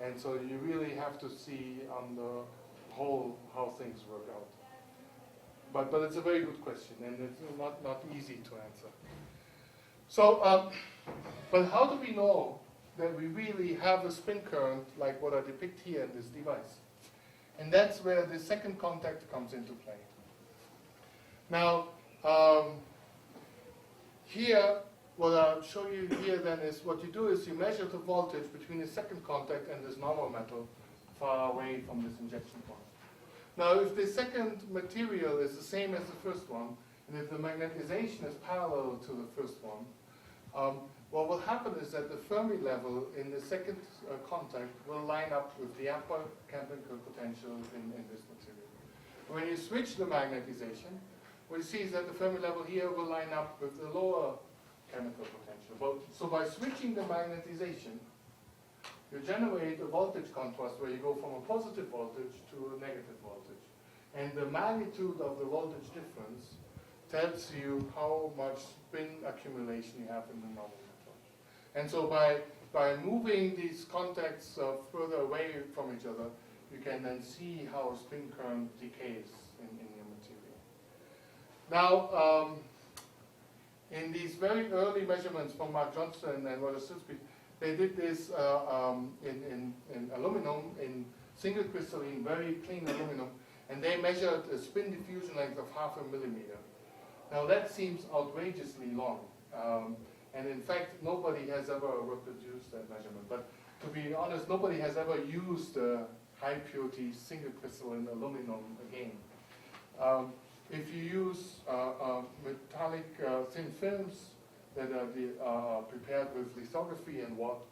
And so you really have to see on the whole how things work out. But it's a very good question, and it's not easy to answer. So, but how do we know that we really have a spin current like what I depict here in this device? And that's where the second contact comes into play. Now, here, what I'll show you here then is what you do is you measure the voltage between the second contact and this normal metal far away from this injection point. Now, if the second material is the same as the first one, and if the magnetization is parallel to the first one, what will happen is that the Fermi level in the second contact will line up with the upper chemical potential in this material. When you switch the magnetization, what you see is that the Fermi level here will line up with the lower chemical potential. So by switching the magnetization, you generate a voltage contrast where you go from a positive voltage to a negative voltage. And the magnitude of the voltage difference tells you how much spin accumulation you have in the normal metal. And so by moving these contacts further away from each other, you can then see how spin current decays in your material. Now, in these very early measurements from Mark Johnston and Roger Silsby, they did this in aluminum, in single crystalline, very clean aluminum, and they measured a spin diffusion length of 0.5 millimeter. Now that seems outrageously long, and in fact nobody has ever reproduced that measurement. But to be honest, nobody has ever used high purity single crystalline aluminum again. If you use metallic thin films that are prepared with lithography and what,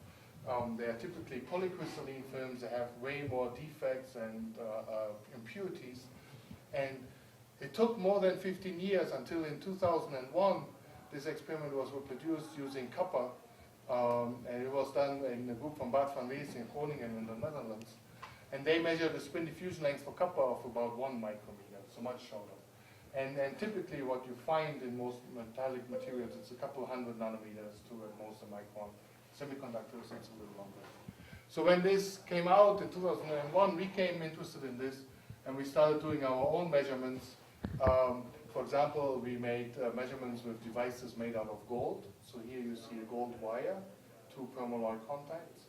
they are typically polycrystalline films. They have way more defects and impurities. And it took more than 15 years until in 2001 this experiment was reproduced using copper, and it was done in a group from Bart van Lees in Groningen in the Netherlands. And they measured the spin diffusion length for copper of about 1 micrometer, so much shorter. And typically what you find in most metallic materials, it's a couple hundred nanometers to at most a micron. Semiconductors, it's a little longer. So when this came out in 2001, we became interested in this, and we started doing our own measurements. For example, we made measurements with devices made out of gold. So here you see a gold wire, 2 permalloy contacts.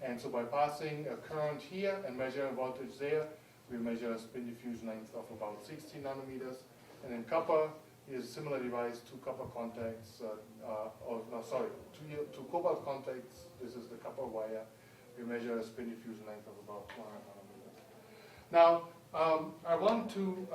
And so by passing a current here and measuring voltage there, we measure a spin diffusion length of about 60 nanometers. And in copper, here's a similar device, 2 copper contacts, two cobalt contacts. This is the copper wire. We measure a spin diffusion length of about 200 nanometers. Now, I want to